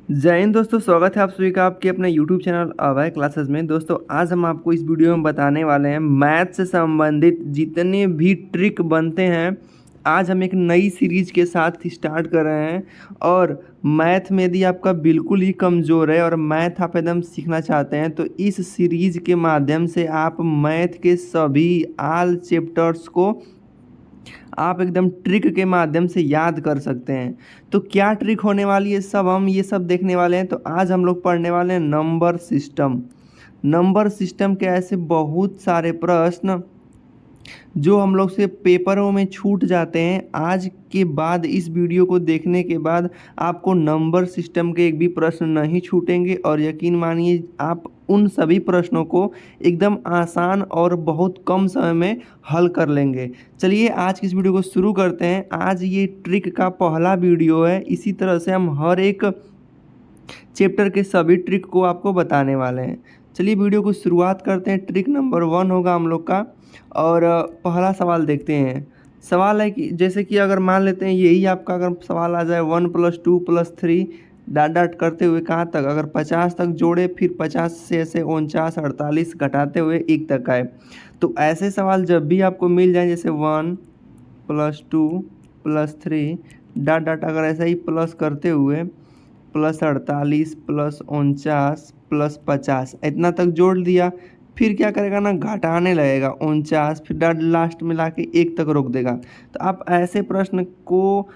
जय हिंद दोस्तों, स्वागत है आप सभी का आपके अपने YouTube चैनल अभय क्लासेस में। दोस्तों आज हम आपको इस वीडियो में बताने वाले हैं मैथ से संबंधित जितने भी ट्रिक बनते हैं। आज हम एक नई सीरीज के साथ स्टार्ट कर रहे हैं और मैथ में यदि आपका बिल्कुल ही कमज़ोर है और मैथ आप एकदम सीखना चाहते हैं तो इस सीरीज के माध्यम से आप मैथ के सभी ऑल चैप्टर्स को आप एकदम ट्रिक के माध्यम से याद कर सकते हैं। तो क्या ट्रिक होने वाली है, सब हम ये सब देखने वाले हैं। तो आज हम लोग पढ़ने वाले हैं नंबर सिस्टम। नंबर सिस्टम के ऐसे बहुत सारे प्रश्न जो हम लोग से पेपरों में छूट जाते हैं, आज के बाद इस वीडियो को देखने के बाद आपको नंबर सिस्टम के एक भी प्रश्न नहीं छूटेंगे और यकीन मानिए आप उन सभी प्रश्नों को एकदम आसान और बहुत कम समय में हल कर लेंगे। चलिए आज की इस वीडियो को शुरू करते हैं। आज ये ट्रिक का पहला वीडियो है। इसी तरह से हम हर एक चैप्टर के सभी ट्रिक को आपको बताने वाले हैं। चलिए वीडियो को शुरुआत करते हैं। ट्रिक नंबर 1 होगा हम लोग का और पहला सवाल देखते हैं। सवाल है कि जैसे कि अगर मान लेते हैं यही आपका अगर सवाल आ जाए 1 + 2 + 3 डाट डाट करते हुए कहाँ तक, अगर 50 तक जोड़े फिर 50 से ऐसे 49 48 घटाते हुए 1 तक आए, तो ऐसे सवाल जब भी आपको मिल जाए जैसे 1 + 2 + 3 डाट डाट अगर ऐसा ही प्लस करते हुए +48 +49 +50 इतना तक जोड़ दिया, फिर क्या करेगा ना घटाने लगेगा 49, फिर लास्ट में लाके 1 तक रोक देगा। तो आप ऐसे प्रश्न को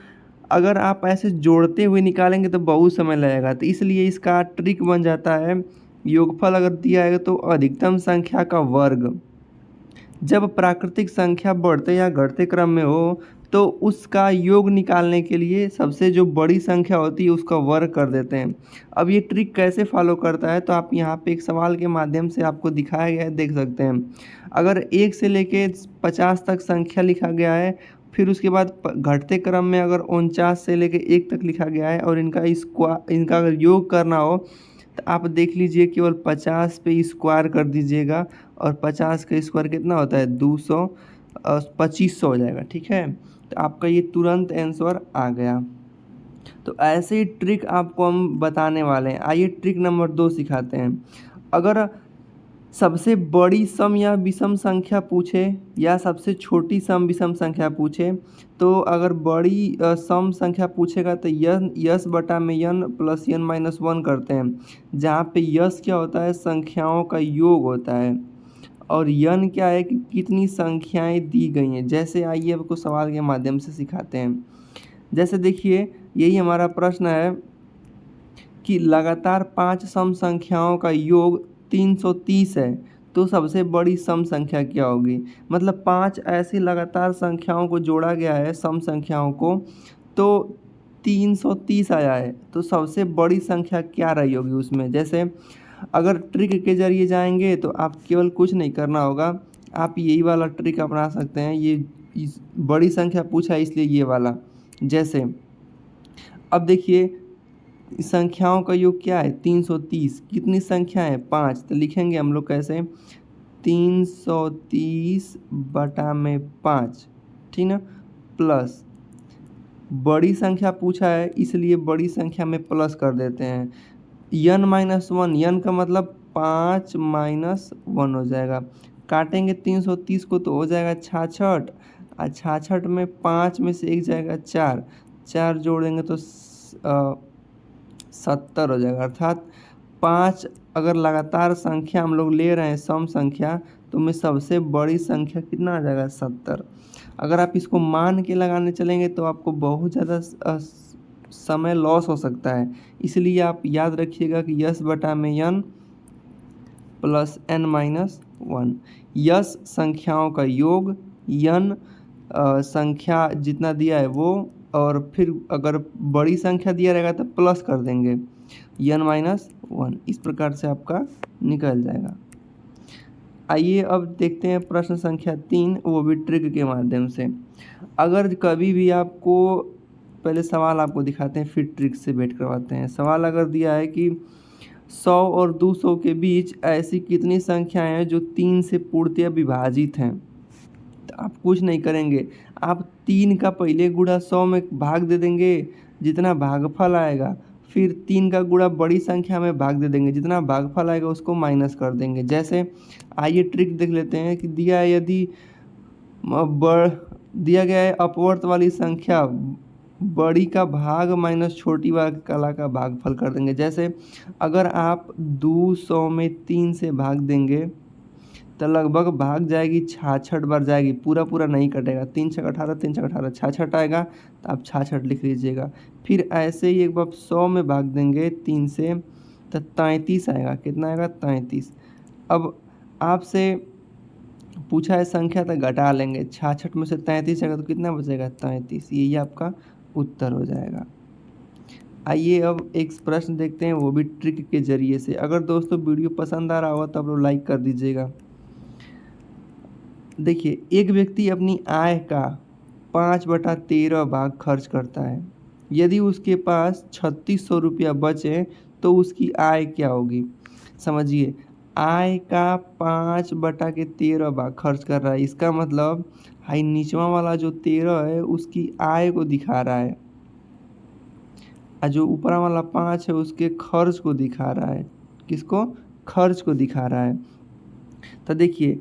अगर आप ऐसे जोड़ते हुए निकालेंगे तो बहुत समय लगेगा। तो इसलिए इसका ट्रिक बन जाता है, योगफल अगर दिया है तो अधिकतम संख्या का वर्ग। जब प्राकृतिक संख्या बढ़ते या घटते क्रम में हो तो उसका योग निकालने के लिए सबसे जो बड़ी संख्या होती है उसका वर्ग कर देते हैं। अब ये ट्रिक कैसे फॉलो करता है तो आप यहाँ पे एक सवाल के माध्यम से आपको दिखाया गया है, देख सकते हैं। अगर 1 से लेके 50 तक संख्या लिखा गया है, फिर उसके बाद घटते क्रम में अगर 49 से लेके 1 तक लिखा गया है और इनका अगर योग करना हो तो आप देख लीजिए केवल 50 पे स्क्वायर कर दीजिएगा और 50 का स्क्वायर कितना होता है 200, 2500 हो जाएगा। ठीक है, तो आपका ये तुरंत आंसर आ गया। तो ऐसे ही ट्रिक आपको हम बताने वाले हैं। आइए ट्रिक नंबर 2 सिखाते हैं। अगर सबसे बड़ी सम या विषम संख्या पूछे या सबसे छोटी सम विषम संख्या पूछे, तो अगर बड़ी सम संख्या पूछेगा तो यस बटा में यन प्लस यन माइनस 1 करते हैं, जहाँ पे यस क्या होता है संख्याओं का योग होता है और यन क्या है कि कितनी संख्याएं दी गई हैं। जैसे आइए आपको सवाल के माध्यम से सिखाते हैं। जैसे देखिए यही हमारा प्रश्न है कि लगातार 5 सम संख्याओं का योग 330 है, तो सबसे बड़ी सम संख्या क्या होगी। मतलब 5 ऐसी लगातार संख्याओं को जोड़ा गया है, सम संख्याओं को, तो 330 आया है, तो सबसे बड़ी संख्या क्या रही होगी उसमें। जैसे अगर ट्रिक के जरिए जाएंगे तो आप केवल कुछ नहीं करना होगा, आप यही वाला ट्रिक अपना सकते हैं। ये इस बड़ी संख्या पूछा है इसलिए ये वाला। जैसे अब देखिए संख्याओं का योग क्या है 330, कितनी संख्या है 5, तो लिखेंगे हम लोग कैसे 330 बटा में 5, ठीक ना, प्लस बड़ी संख्या पूछा है इसलिए बड़ी संख्या में प्लस कर देते हैं। यन माइनस 1, यन का मतलब 5 माइनस 1 हो जाएगा। काटेंगे 330 को तो हो जाएगा 66 और 66 में 5 में से 1 जाएगा 4, 4 जोड़ेंगे तो 70 हो जाएगा। अर्थात 5 अगर लगातार संख्या हम लोग ले रहे हैं सम संख्या, तो में सबसे बड़ी संख्या कितना आ जाएगा 70। अगर आप इसको मान के लगाने चलेंगे तो आपको बहुत ज़्यादा समय लॉस हो सकता है। इसलिए आप याद रखिएगा कि यस बटा में यन प्लस एन माइनस 1। यस संख्याओं का योग, यन संख्या जितना दिया है वो, और फिर अगर बड़ी संख्या दिया रहेगा तो प्लस कर देंगे यन माइनस 1। इस प्रकार से आपका निकल जाएगा। आइए अब देखते हैं प्रश्न संख्या 3, वो भी ट्रिक के माध्यम से। अगर कभी भी आपको, पहले सवाल आपको दिखाते हैं फिर ट्रिक से भेंट करवाते हैं। सवाल अगर दिया है कि 100 और 200 के बीच ऐसी कितनी संख्याएं हैं जो 3 से पूर्णतः विभाजित हैं, तो आप कुछ नहीं करेंगे, आप 3 का पहले गुणा 100 में भाग दे देंगे, जितना भागफल आएगा फिर 3 का गुणा बड़ी संख्या में भाग दे देंगे, जितना भागफल आएगा उसको माइनस कर देंगे। जैसे आइए ट्रिक देख लेते हैं कि दिया है यदि दिया गया है अपवर्त वाली संख्या बड़ी का भाग माइनस छोटी वाली कला का भागफल कर देंगे। जैसे अगर आप 200 में 3 से भाग देंगे तो लगभग भाग जाएगी 66 बार जाएगी, पूरा पूरा नहीं कटेगा। 3 छक 18, 3 छक 18, 66 आएगा तो आप 66 लिख लीजिएगा। फिर ऐसे ही एक बार 100 में भाग देंगे 3 से तो 33 आएगा। कितना आएगा? 33। अब आपसे पूछा है संख्या तो घटा लेंगे, 66 में से 33 आएगा तो कितना बचेगा? 33। यही आपका उत्तर हो जाएगा। आइए अब एक प्रश्न देखते हैं, वो भी ट्रिक के जरिए से। अगर दोस्तों वीडियो पसंद आ रहा होगा तो आप लोग लाइक कर दीजिएगा। देखिए, एक व्यक्ति अपनी आय का 5/13 भाग खर्च करता है। यदि उसके पास 3600 रुपया बचे तो उसकी आय क्या होगी? समझिए, आय का 5/13 भाग खर्च कर रहा है, इसका मतलब हाई नीचवा वाला जो 13 है उसकी आय को दिखा रहा है, और जो ऊपर वाला 5 है उसके खर्च को दिखा रहा है। किसको? खर्च को दिखा रहा है। तो देखिए,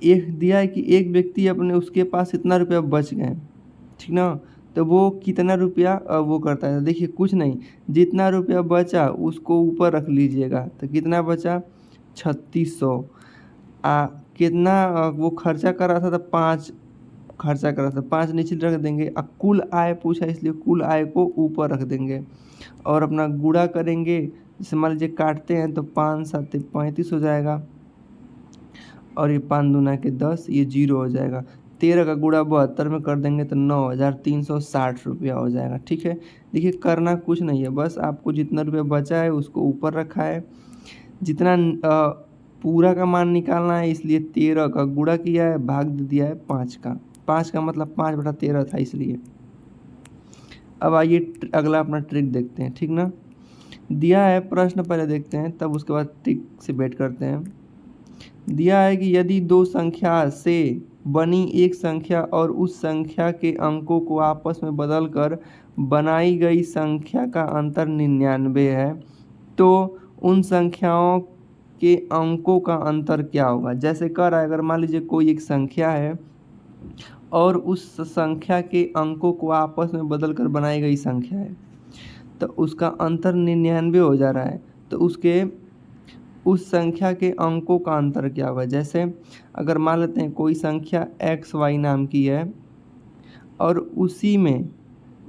एक दिया है कि एक व्यक्ति अपने उसके पास इतना रुपया बच गए, ठीक ना, तो वो कितना रुपया वो करता है। देखिए कुछ नहीं, जितना रुपया बचा उसको ऊपर रख लीजिएगा, तो कितना बचा? 3600। कितना वो खर्चा कर रहा था? तो 5 खर्चा कर रहा था, 5 नीचे रख देंगे। कुल आय पूछा इसलिए कुल आय को ऊपर रख देंगे और अपना गुणा करेंगे। जैसे मान लीजिए काटते हैं तो 5 7 35 हो जाएगा, और ये 5 दूना के 10, ये 0 हो जाएगा। 13 का गुणा 72 में कर देंगे तो 9360 रुपया हो जाएगा। ठीक है, देखिए करना कुछ नहीं है, बस आपको जितना रुपया बचा है उसको ऊपर रखा है, जितना पूरा का मान निकालना है, इसलिए 13 का गुणा किया है, भाग दे दिया है 5 का। 5 का मतलब 5/13 था इसलिए। अब आइए अगला अपना ट्रिक देखते हैं, ठीक ना। दिया है प्रश्न पहले देखते हैं, तब उसके बाद ट्रिक से बैठ करते हैं। दिया है कि यदि दो संख्या से बनी एक संख्या और उस संख्या के अंकों को आपस में बदलकर बनाई गई संख्या का अंतर 99 है, तो उन संख्याओं के अंकों का अंतर क्या होगा? जैसे कह रहा है, अगर मान लीजिए कोई एक संख्या है और उस संख्या के अंकों को आपस में बदलकर बनाई गई संख्या है, तो उसका अंतर 99 हो जा रहा है, तो उसके उस संख्या के अंकों का अंतर क्या होगा? जैसे अगर मान लेते हैं कोई संख्या XY नाम की है और उसी में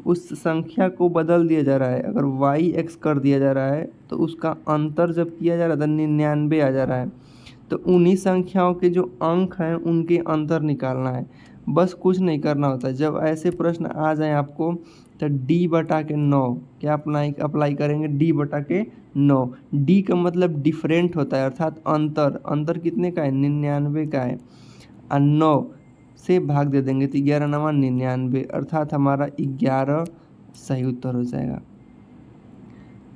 उस संख्या को बदल दिया जा रहा है, अगर YX कर दिया जा रहा है तो उसका अंतर जब किया जा रहा था 99 आ जा रहा है। तो उन्हीं संख्याओं के जो अंक हैं उनके अंतर निकालना है, बस कुछ नहीं करना होता। जब ऐसे प्रश्न आ जाए आपको तो D/9 क्या अप्लाई करेंगे? D/9। D का मतलब डिफरेंट होता है, अर्थात अंतर। अंतर कितने का है? 99 का है, और 9 से भाग दे देंगे तो 11 9 99, अर्थात हमारा 11 सही उत्तर हो जाएगा।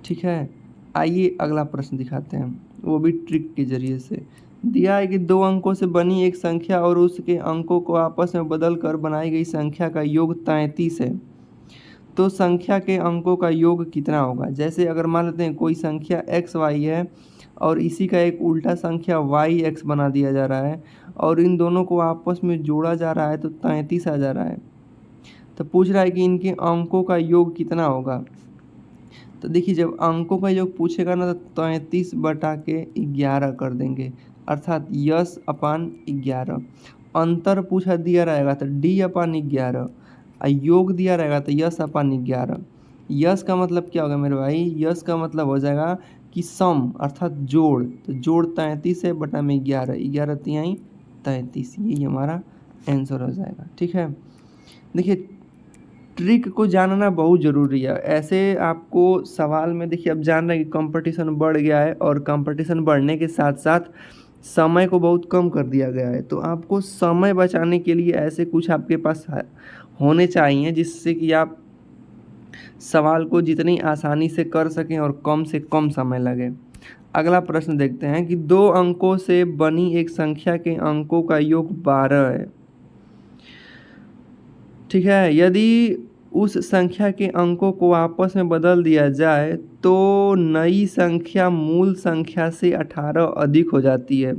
ठीक है, आइए अगला प्रश्न दिखाते हैं, वो भी ट्रिक के जरिए से। दिया है कि दो अंकों से बनी एक संख्या और उसके अंकों को आपस में बदलकर बनाई गई संख्या का योग 33 है, तो संख्या के अंकों का योग कितना होगा? जैसे अगर मान लेते हैं कोई संख्या XY है और इसी का एक उल्टा संख्या YX बना दिया जा रहा है और इन दोनों को आपस में जोड़ा जा रहा है तो 33 आ जा रहा है। तो पूछ रहा है कि इनके अंकों का योग कितना होगा। तो देखिए, जब अंकों का योग पूछेगा ना तो 33/11 कर देंगे, अर्थात यश/11। अंतर पूछा दिया रहेगा तो D/11, योग दिया रहेगा तो यश/11। यश का मतलब क्या होगा मेरे भाई? यश का मतलब हो जाएगा कि सम, अर्थात जोड़। तो जोड़ 33 है बटा में 11, 11 तिहाई 33, यही हमारा आंसर हो जाएगा। ठीक है, देखिए ट्रिक को जानना बहुत ज़रूरी है। ऐसे आपको सवाल में देखिए, अब जान रहे हैं कि कंपटीशन बढ़ गया है और कंपटीशन बढ़ने के साथ साथ समय को बहुत कम कर दिया गया है, तो आपको समय बचाने के लिए ऐसे कुछ आपके पास होने चाहिए जिससे कि आप सवाल को जितनी आसानी से कर सकें और कम से कम समय लगे। अगला प्रश्न देखते हैं कि दो अंकों से बनी एक संख्या के अंकों का योग 12 है। ठीक है, यदि उस संख्या के अंकों को आपस में बदल दिया जाए तो नई संख्या मूल संख्या से 18 अधिक हो जाती है।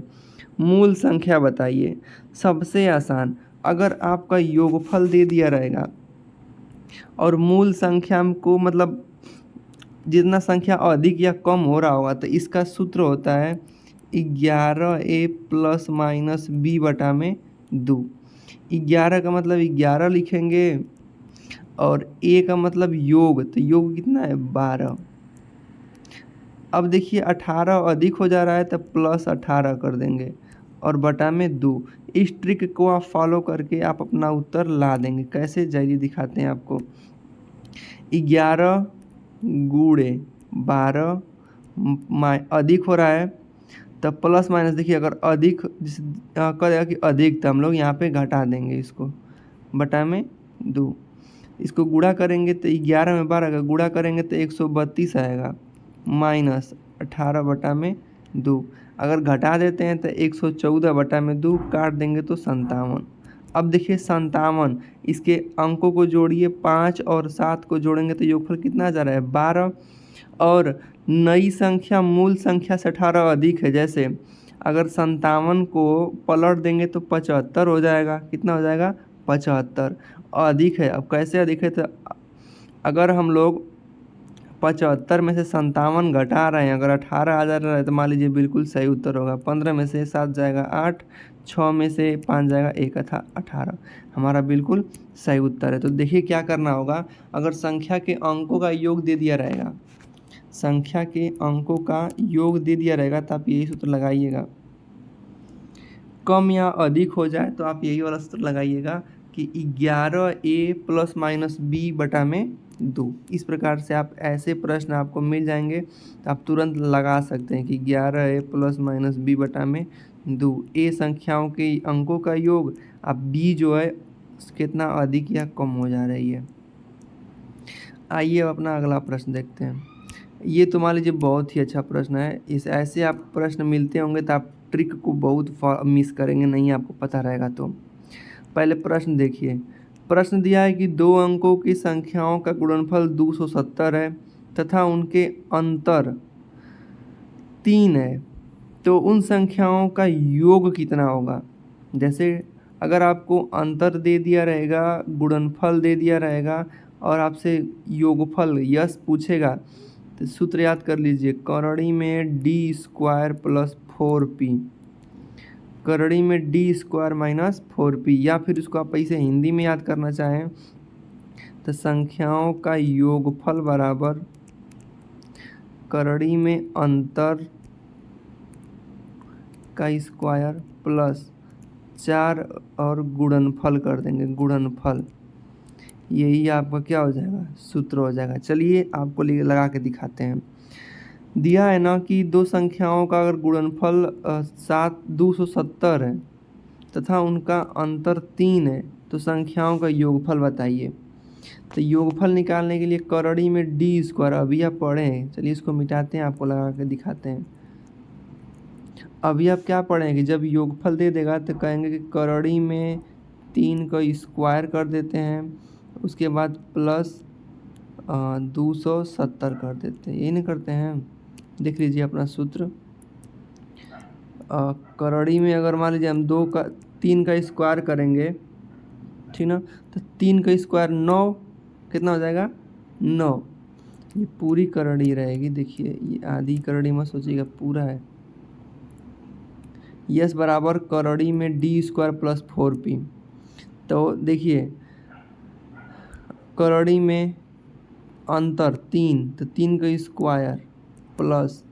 मूल संख्या बताइए। सबसे आसान, अगर आपका योगफल दे दिया रहेगा और मूल संख्या को मतलब जितना संख्या अधिक या कम हो रहा होगा तो इसका सूत्र होता है 11a प्लस माइनस b बटा में 2। 11 का मतलब 11 लिखेंगे और a का मतलब योग, तो योग कितना है 12। अब देखिए 18 अधिक हो जा रहा है तो प्लस 18 कर देंगे और बटा में 2। इस ट्रिक को आप फॉलो करके आप अपना उत्तर ला देंगे। कैसे, जाइए दिखाते हैं आपको। 11 गुणे 12 अधिक हो रहा है तब प्लस माइनस, देखिए अगर अधिक करेगा कि अधिक तो हम लोग यहाँ पे घटा देंगे इसको बटा में 2। इसको गुणा करेंगे तो 11 में 12 का गुणा करेंगे तो 132 आएगा माइनस 18 बटा में 2। अगर घटा देते हैं तो 114 बटा में 2 काट देंगे तो 57। अब देखिए 57, इसके अंकों को जोड़िए, 5 और 7 को जोड़ेंगे तो योगफल कितना आ जा रहा है 12। और नई संख्या मूल संख्या से 18 अधिक है, जैसे अगर 57 को पलट देंगे तो 75 हो जाएगा। कितना हो जाएगा 75। अधिक है, अब कैसे अधिक है, तो अगर हम लोग 75 में से 57 घटा रहे हैं, अगर 18 आ जा रहा है तो मान लीजिए बिल्कुल सही उत्तर होगा। 15 में से 7 जाएगा 8, 6 में से 5 जाएगा 1 था 18, हमारा बिल्कुल सही उत्तर है। तो देखिए क्या करना होगा, अगर संख्या के अंकों का योग दे दिया रहेगा, संख्या के अंकों का योग दे दिया रहेगा तो आप यही सूत्र लगाइएगा। कम या अधिक हो जाए तो आप यही वाला सूत्र लगाइएगा कि 11a प्लस माइनस b बटा में 2। इस प्रकार से आप ऐसे प्रश्न आपको मिल जाएंगे तो आप तुरंत लगा सकते हैं कि 11a प्लस माइनस b बटा में 2। a संख्याओं के अंकों का योग, अब b जो है कितना अधिक या कम हो जा रही है। आइए अब अपना अगला प्रश्न देखते हैं। ये तो मान लीजिए बहुत ही अच्छा प्रश्न है। इस ऐसे आप प्रश्न मिलते होंगे तो आप ट्रिक को बहुत मिस करेंगे, नहीं आपको पता रहेगा तो। पहले प्रश्न देखिए। प्रश्न दिया है कि 2 अंकों की संख्याओं का गुणनफल 270 है तथा उनके अंतर 3 है, तो उन संख्याओं का योग कितना होगा। जैसे अगर आपको अंतर दे दिया रहेगा, गुणनफल दे दिया रहेगा और आपसे योगफल यश पूछेगा तो सूत्र याद कर लीजिए, करड़ी में डी स्क्वायर प्लस 4p, करड़ी में डी स्क्वायर माइनस 4p। या फिर इसको आप ऐसे हिंदी में याद करना चाहें तो संख्याओं का योगफल बराबर करड़ी में अंतर का स्क्वायर प्लस 4 और गुणनफल कर देंगे, गुणनफल। यही आपका क्या हो जाएगा, सूत्र हो जाएगा। चलिए आपको लगा के दिखाते हैं। दिया है ना कि 2 संख्याओं का अगर गुणनफल 270 है तथा उनका अंतर 3 है तो संख्याओं का योगफल बताइए। तो योगफल निकालने के लिए करड़ी में डी स्क्वायर, अभी आप पढ़े हैं, चलिए इसको मिटाते हैं, आपको लगा के दिखाते हैं। अभी आप क्या पढ़ेंगे, जब योगफल दे देगा तो कहेंगे कि करड़ी में 3 का स्क्वायर कर देते हैं, उसके बाद प्लस 270 कर देते हैं, ये नहीं करते हैं। देख लीजिए अपना सूत्र। करड़ी में अगर मान लीजिए हम 3 का स्क्वायर करेंगे, ठीक ना, तो 3 का स्क्वायर 9, कितना हो जाएगा 9। ये पूरी करड़ी रहेगी, देखिए ये आधी करड़ी मत सोचिएगा, पूरा है। यस बराबर करड़ी में डी स्क्वायर प्लस 4p। तो देखिए करड़ी में अंतर 3, तो 3 का स्क्वायर प्लस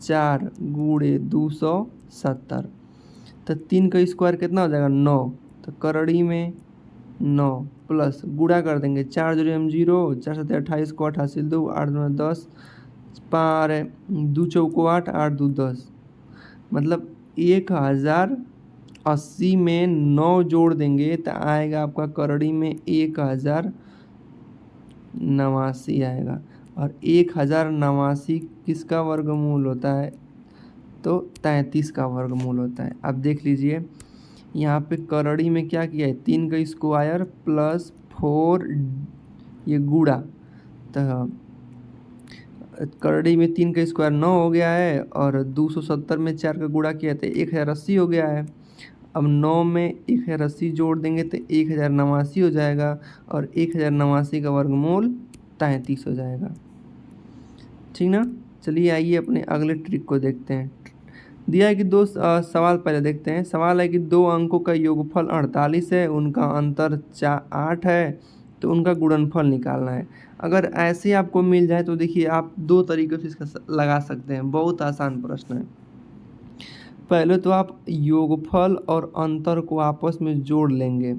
4 गुणे 270, तो 3 का स्क्वायर कितना हो जाएगा 9। तो करड़ी में 9 प्लस गुणा कर देंगे, 4 जोड़े हम 0, 4 7 28 को 88 2, 8 2 10, 5 2 चौको 8, 8 2 10, मतलब 1080 में 9 जोड़ देंगे तो आएगा आपका करड़ी में 1089 आएगा। और 1089 किसका वर्गमूल होता है, तो 33 का वर्गमूल होता है। अब देख लीजिए यहाँ पे करड़ी में क्या किया है, 3 का स्क्वायर प्लस 4 ये गुणा, तो करड़ी में 3 का स्क्वायर 9 हो गया है और 270 में 4 का गुणा किया तो 1080 हो गया है। अब 9 में 1080 जोड़ देंगे तो 1089 हो जाएगा और 1089 का वर्गमूल 33 हो जाएगा। ठीक ना। चलिए आइए अपने अगले ट्रिक को देखते हैं। दिया है कि सवाल पहले देखते हैं। सवाल है कि 2 अंकों का योगफल 48 है, उनका अंतर 8 है, तो उनका गुणनफल निकालना है। अगर ऐसे आपको मिल जाए तो देखिए आप 2 तरीक़ों से इसका लगा सकते हैं। बहुत आसान प्रश्न है। पहले तो आप योगफल और अंतर को आपस में जोड़ लेंगे,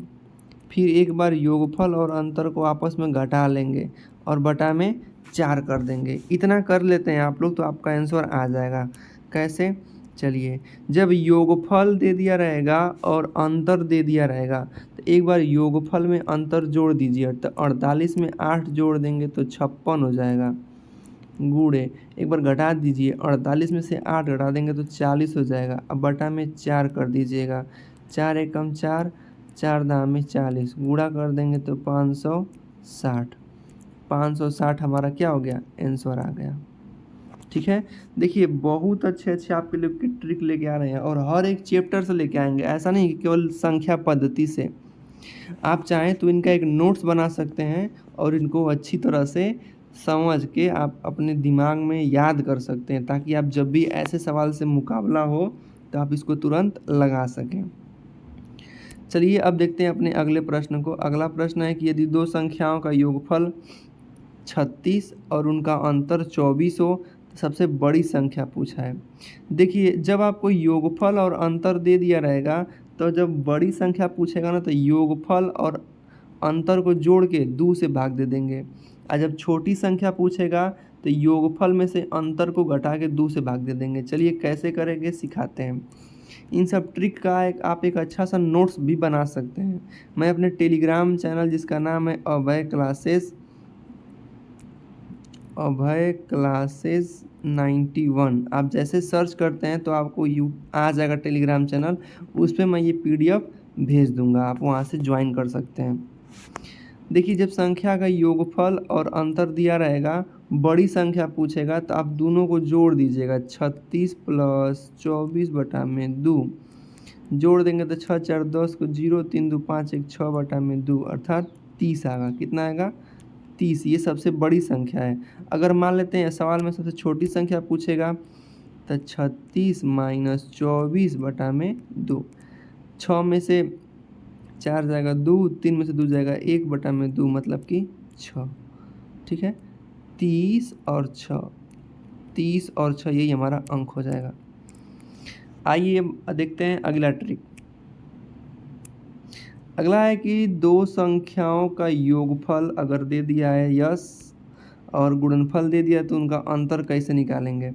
फिर एक बार योगफल और अंतर को आपस में घटा लेंगे और बटा में 4 कर देंगे। इतना कर लेते हैं आप लोग तो आपका आंसर आ जाएगा। कैसे? चलिए, जब योगफल दे दिया रहेगा और अंतर दे दिया रहेगा तो एक बार योगफल में अंतर जोड़ दीजिए, तो 48 में 8 जोड़ देंगे तो 56 हो जाएगा। गुणे एक बार घटा दीजिए, 48 में से 8 घटा देंगे तो 40 हो जाएगा। अब बटा में 4 कर दीजिएगा, 4 एकम 4, 4 दाम 40, गुणा कर देंगे तो 560। 560 हमारा क्या हो गया? आंसर आ गया। ठीक है। देखिए बहुत अच्छे आपके लिए की ट्रिक लेके आ रहे हैं और हर एक चैप्टर से लेके आएंगे। ऐसा नहीं कि केवल संख्या पद्धति से। आप चाहें तो इनका एक नोट्स बना सकते हैं और इनको अच्छी तरह से समझ के आप अपने दिमाग में याद कर सकते हैं, ताकि आप जब भी ऐसे सवाल से मुकाबला हो तो आप इसको तुरंत लगा सकें। चलिए अब देखते हैं अपने अगले प्रश्न को। अगला प्रश्न है कि यदि 2 संख्याओं का योगफल 36 और उनका अंतर 24 हो तो सबसे बड़ी संख्या पूछा है। देखिए जब आपको योगफल और अंतर दे दिया रहेगा तो जब बड़ी संख्या पूछेगा ना तो योगफल और अंतर को जोड़ के 2 से भाग दे देंगे, और जब छोटी संख्या पूछेगा तो योगफल में से अंतर को घटा के 2 से भाग दे देंगे। चलिए कैसे करेंगे सिखाते हैं। इन सब ट्रिक का आप एक अच्छा सा नोट्स भी बना सकते हैं। मैं अपने टेलीग्राम चैनल जिसका नाम है अभय क्लासेस 91, आप जैसे सर्च करते हैं तो आपको आ जाएगा टेलीग्राम चैनल। उस पर मैं ये PDF भेज दूंगा, आप वहाँ से ज्वाइन कर सकते हैं। देखिए जब संख्या का योगफल और अंतर दिया रहेगा, बड़ी संख्या पूछेगा तो आप दोनों को जोड़ दीजिएगा। 36 प्लस 24 बटा में 2 जोड़ देंगे तो 6 4 10 को 0, 3 2 5 1 6 बटा में 2 अर्थात 30 आएगा। कितना आएगा? 30। ये सबसे बड़ी संख्या है। अगर मान लेते हैं सवाल में सबसे छोटी संख्या पूछेगा तो 36 माइनस 24 बटा में 2। 6 में से 4 जाएगा 2, 3 में से 2 जाएगा 1 बटा में 2 मतलब कि 6। ठीक है। 30 और 6, 30 और 6 यही हमारा अंक हो जाएगा। आइए देखते हैं अगला ट्रिक। अगला है कि 2 संख्याओं का योगफल अगर दे दिया है यस और गुणनफल दे दिया तो उनका अंतर कैसे निकालेंगे।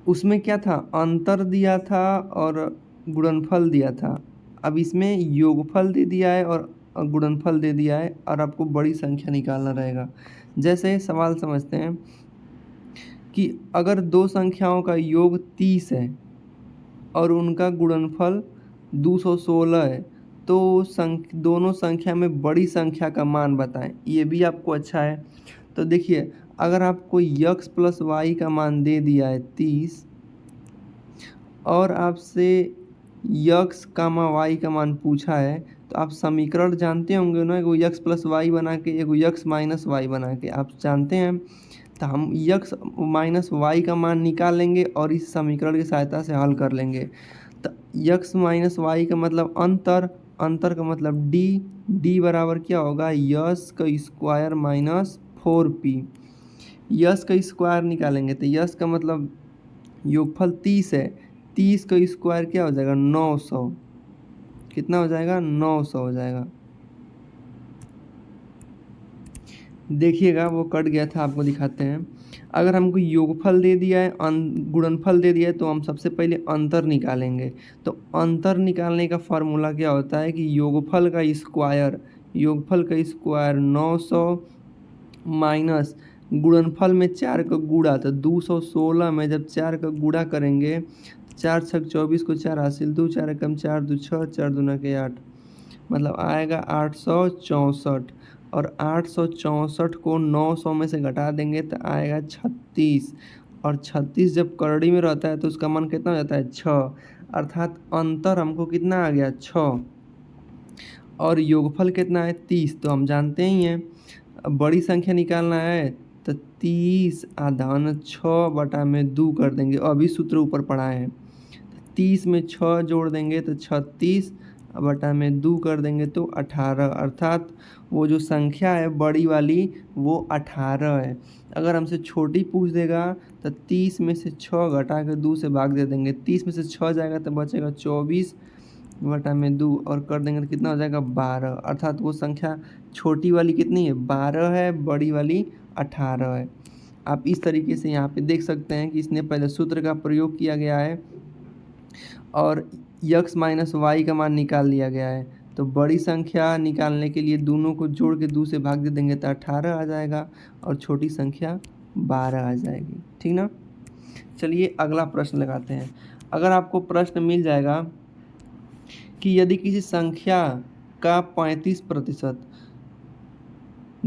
उसमें क्या था? अंतर दिया था और गुणनफल दिया था। अब इसमें योगफल दे दिया है और गुणनफल दे दिया है और आपको बड़ी संख्या निकालना रहेगा। जैसे सवाल समझते हैं कि अगर 2 संख्याओं का योग 30 है और उनका गुणनफल 216 है तो दोनों संख्या में बड़ी संख्या का मान बताएं। ये भी आपको अच्छा है। तो देखिए अगर आपको x प्लस वाई का मान दे दिया है 30 और आपसे x कामा वाई का मान पूछा है, तो आप समीकरण जानते होंगे ना, एगो x प्लस वाई बना के एगो x माइनस वाई बना के, आप जानते हैं। तो हम x माइनस वाई का मान निकाल लेंगे और इस समीकरण की सहायता से हल कर लेंगे। तो x माइनस वाई का मतलब अंतर, अंतर का मतलब d बराबर क्या होगा? यस का स्क्वायर माइनस 4p। यस का स्क्वायर निकालेंगे तो यस का मतलब योगफल 30 है, 30 का स्क्वायर क्या हो जाएगा? 900। कितना हो जाएगा? 900 हो जाएगा। देखिएगा वो कट गया था, आपको दिखाते हैं। अगर हमको योगफल दे दिया है, गुणनफल दे दिया है, तो हम सबसे पहले अंतर निकालेंगे। तो अंतर निकालने का फार्मूला क्या होता है कि योगफल का स्क्वायर 900 माइनस गुणनफल में 4 का गुणा, तो 216 में जब 4 का गुणा करेंगे, 4 छक 24 को 4 हासिल, 2 4 कम 4 2 6 4 दूना के 8 मतलब आएगा 864। और 864 को 900 में से घटा देंगे तो आएगा 36। और 36 जब करड़ी में रहता है तो उसका मान कितना हो जाता है 6, अर्थात अंतर हमको कितना आ गया 6। और योगफल कितना है 30, तो हम जानते ही हैं। अब बड़ी संख्या निकालना है तो 30 आधान 6/2 कर देंगे, अभी सूत्र ऊपर पढ़ा है। 30 में 6 जोड़ देंगे तो 36/2 कर देंगे तो 18, अर्थात वो जो संख्या है बड़ी वाली वो 18 है। अगर हमसे छोटी पूछ देगा तो 30 में से 6 घटा के 2 से भाग दे देंगे, 30 में से 6 जाएगा तो बचेगा 24/2 और कर देंगे तो कितना हो जाएगा 12, अर्थात वो संख्या छोटी वाली कितनी है 12 है, बड़ी वाली 18 है। आप इस तरीके से यहाँ पे देख सकते हैं कि इसने पहले सूत्र का प्रयोग किया गया है और x माइनस वाई का मान निकाल लिया गया है। तो बड़ी संख्या निकालने के लिए दोनों को जोड़ के 2 से भाग दे देंगे तो 18 आ जाएगा और छोटी संख्या 12 आ जाएगी। ठीक ना। चलिए अगला प्रश्न लगाते हैं। अगर आपको प्रश्न मिल जाएगा कि यदि किसी संख्या का 35%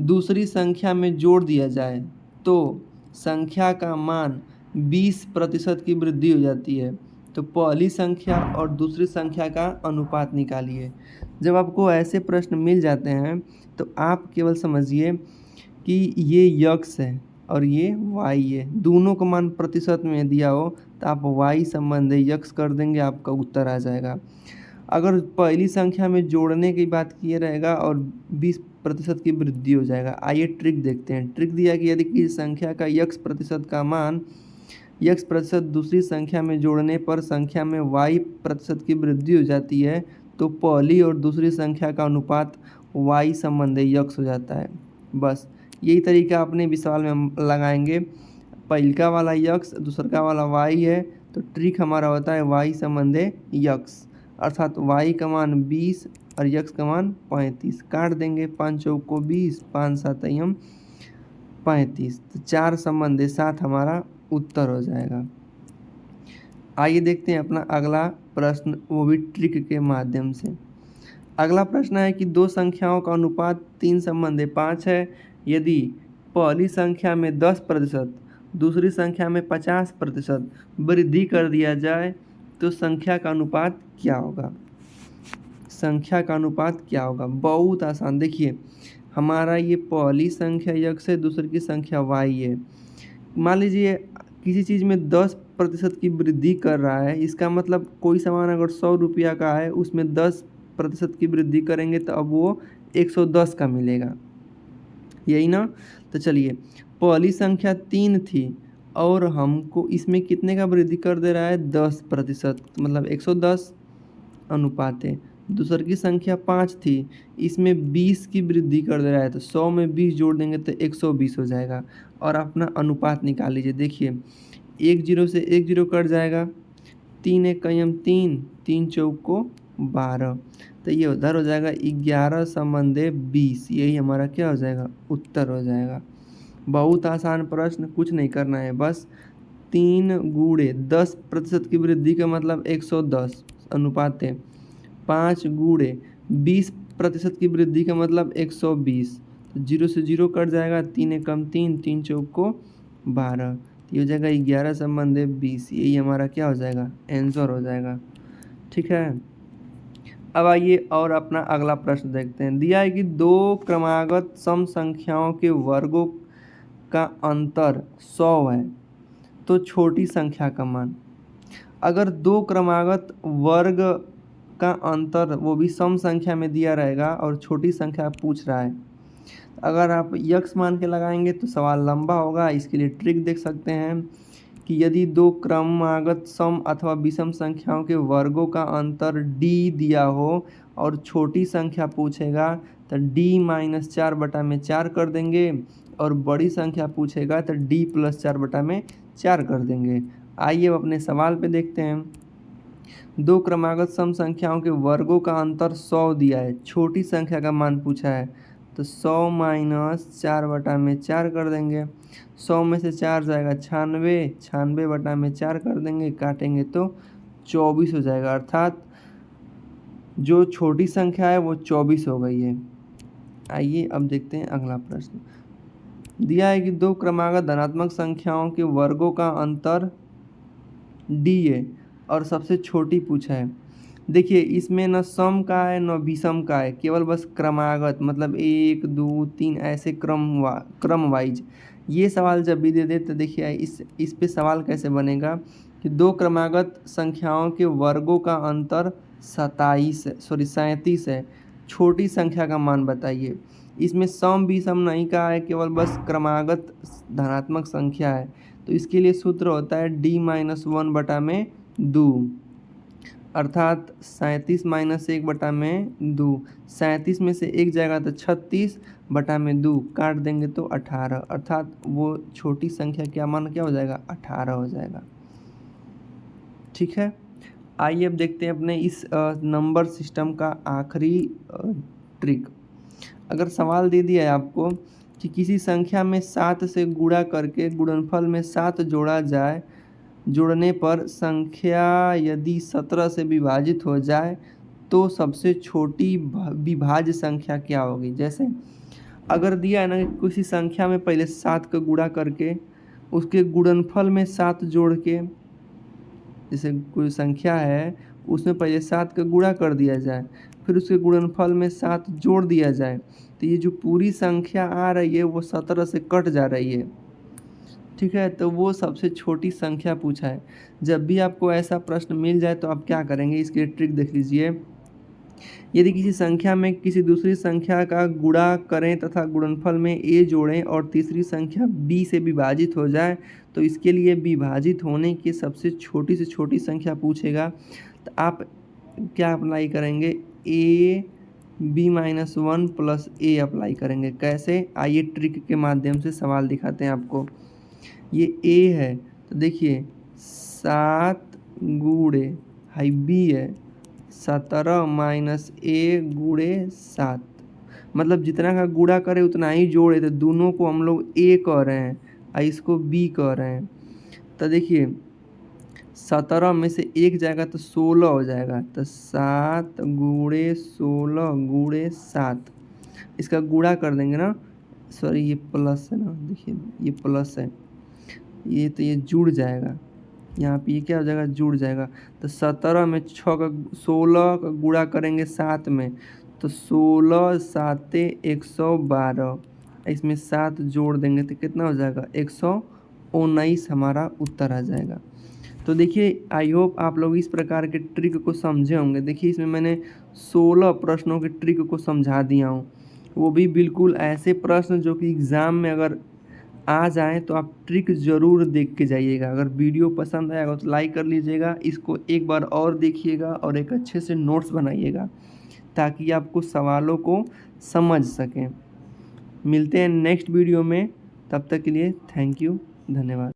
दूसरी संख्या में जोड़ दिया जाए तो संख्या का मान 20% की वृद्धि हो जाती है, तो पहली संख्या और दूसरी संख्या का अनुपात निकालिए। जब आपको ऐसे प्रश्न मिल जाते हैं तो आप केवल समझिए कि ये यक्स है और ये वाई है, दोनों का मान प्रतिशत में दिया हो तो आप वाई संबंध यक्स कर देंगे, आपका उत्तर आ जाएगा। अगर पहली संख्या में जोड़ने की बात किए रहेगा और 20% की वृद्धि हो जाएगा। आइए ट्रिक देखते हैं। ट्रिक दिया कि यदि किसी संख्या का x% का मान x% दूसरी संख्या में जोड़ने पर संख्या में y% की वृद्धि हो जाती है तो पहली और दूसरी संख्या का अनुपात y संबंधी x हो जाता है। बस यही तरीका अपने भी सवाल में हम लगाएंगे। पहलका वाला x दूसरा वाला y है तो ट्रिक हमारा होता है y संबंधी x, अर्थात y का मान 20 और x का मान 35। काट देंगे, 5 चौक को 20, 5 7 35, तो 4 संबंध 7 हमारा उत्तर हो जाएगा। आइए देखते हैं अपना अगला प्रश्न, वो भी ट्रिक के माध्यम से। अगला प्रश्न है कि दो संख्याओं का अनुपात 3 संबंध 5 है। यदि पहली संख्या में 10% दूसरी संख्या में 50% वृद्धि कर दिया जाए तो संख्या का अनुपात क्या होगा। संख्या का अनुपात क्या होगा, बहुत आसान। देखिए हमारा ये पहली संख्या x है, दूसरी की संख्या y है। मान लीजिए किसी चीज़ में 10% की वृद्धि कर रहा है, इसका मतलब कोई सामान अगर 100 रुपया का है उसमें 10% की वृद्धि करेंगे तो अब वो 110 का मिलेगा, यही ना। तो चलिए पहली संख्या 3 थी और हमको इसमें कितने का वृद्धि कर दे रहा है 10%, मतलब 110 अनुपात है। दूसर की संख्या 5 थी, इसमें 20 की वृद्धि कर दे रहा है तो 100 में 20 जोड़ देंगे तो 120 हो जाएगा और अपना अनुपात निकाल लीजिए। देखिए 1 0 से 1 0 कट जाएगा, 3 1 कयम 3, 3 चौक को 12, तो ये उधर हो जाएगा 11 संबंधे 20, यही हमारा क्या हो जाएगा उत्तर हो जाएगा। बहुत आसान प्रश्न, कुछ नहीं करना है, बस 3 गुणे 10% की वृद्धि का मतलब 110 अनुपात है, 5 गुणे 20% की वृद्धि का मतलब 120, तो 0 से 0 कट जाएगा, 3 एकम 3, 3 चौक को 12, ये हो जाएगा 11 संबंधे 20, यही हमारा क्या हो जाएगा आंसर हो जाएगा। ठीक है। अब आइए और अपना अगला प्रश्न देखते हैं। दिया है कि दो क्रमागत सम संख्याओं के वर्गों का अंतर 100 है तो छोटी संख्या का मान। अगर दो क्रमागत वर्ग का अंतर वो भी सम संख्या में दिया रहेगा और छोटी संख्या पूछ रहा है, अगर आप यक्स मान के लगाएंगे तो सवाल लंबा होगा। इसके लिए ट्रिक देख सकते हैं कि यदि दो क्रमागत सम अथवा विषम संख्याओं के वर्गों का अंतर d दिया हो और छोटी संख्या पूछेगा तो d-4/4 कर देंगे और बड़ी संख्या पूछेगा तो d+4/4 कर देंगे। आइए अब अपने सवाल पे देखते हैं। दो क्रमागत सम संख्याओं के वर्गों का अंतर 100 दिया है, छोटी संख्या का मान पूछा है तो 100 - 4/4 कर देंगे। 100 में से 4 जाएगा 96, 96/4 कर देंगे, काटेंगे तो 24 हो जाएगा, अर्थात जो छोटी संख्या है वो 24 हो गई है। आइए अब देखते हैं अगला प्रश्न। दिया है कि दो क्रमागत धनात्मक संख्याओं के वर्गों का अंतर डी है और सबसे छोटी पूछा है। देखिए इसमें न सम का है न विषम का है, केवल बस क्रमागत मतलब 1 2 3 ऐसे क्रम वाइज। ये सवाल जब भी दे दे तो देखिए इस पे सवाल कैसे बनेगा कि दो क्रमागत संख्याओं के वर्गों का अंतर 37 है, छोटी संख्या का मान बताइए। इसमें सम विषम नहीं का है, केवल बस क्रमागत धनात्मक संख्या है। तो इसके लिए सूत्र होता है D-1/2, अर्थात 37-1/2। 37 में से 1 जाएगा तो 36/2, काट देंगे तो 18, अर्थात वो छोटी संख्या क्या मान क्या हो जाएगा 18 हो जाएगा। ठीक है, आइए अब देखते हैं अपने इस नंबर सिस्टम का आखिरी ट्रिक। अगर सवाल दे दिया है आपको कि किसी संख्या में 7 से गुणा करके गुणनफल में 7 जोड़ा जाए, जोड़ने पर संख्या यदि 17 से विभाजित हो जाए तो सबसे छोटी विभाज्य संख्या क्या होगी। जैसे अगर दिया है ना कि किसी संख्या में पहले 7 का गुणा करके उसके गुणनफल में 7 जोड़ के, जैसे कोई संख्या है उसमें पहले 7 का गुणा कर दिया जाए, फिर उसके गुणनफल में 7 जोड़ दिया जाए, तो ये जो पूरी संख्या आ रही है वो 17 से कट जा रही है। ठीक है, तो वो सबसे छोटी संख्या पूछा है। जब भी आपको ऐसा प्रश्न मिल जाए तो आप क्या करेंगे, इसके ट्रिक देख लीजिए। यदि किसी संख्या में किसी दूसरी संख्या का गुणा करें तथा गुणनफल में a जोड़ें और तीसरी संख्या b से विभाजित हो जाए, तो इसके लिए विभाजित होने की सबसे छोटी से छोटी संख्या पूछेगा, तो आप क्या अप्लाई करेंगे, ab-1 प्लस a अप्लाई करेंगे। कैसे, आइए ट्रिक के माध्यम से सवाल दिखाते हैं आपको। ये a है तो देखिए 7 गुणे हाई b है 17 माइनस a गुणे 7, मतलब जितना का गुणा करे उतना ही जोड़े, तो दोनों को हम लोग a कह रहे हैं और इसको b कह रहे हैं। तो देखिए 17 में से 1 जाएगा तो 16 हो जाएगा, तो 7 गुणे 16 गुणे 7, इसका गुणा कर देंगे ना, सॉरी ये प्लस है ना, देखिए ये प्लस है, ये तो ये जुड़ जाएगा, यहाँ पे ये क्या हो जाएगा जुड़ जाएगा। तो 17 में 16 का गुणा करेंगे 7 में, तो 16 7 112, इसमें 7 जोड़ देंगे तो कितना हो जाएगा 119 हमारा उत्तर आ जाएगा। तो देखिए आई होप आप लोग इस प्रकार के ट्रिक को समझे होंगे। देखिए इसमें मैंने 16 प्रश्नों के ट्रिक को समझा दिया हूँ, वो भी बिल्कुल ऐसे प्रश्न जो कि एग्ज़ाम में अगर आ जाए तो आप ट्रिक ज़रूर देख के जाइएगा। अगर वीडियो पसंद आएगा तो लाइक कर लीजिएगा, इसको एक बार और देखिएगा और एक अच्छे से नोट्स बनाइएगा ताकि आपको सवालों को समझ सकें। मिलते हैं नेक्स्ट वीडियो में, तब तक के लिए थैंक यू, धन्यवाद।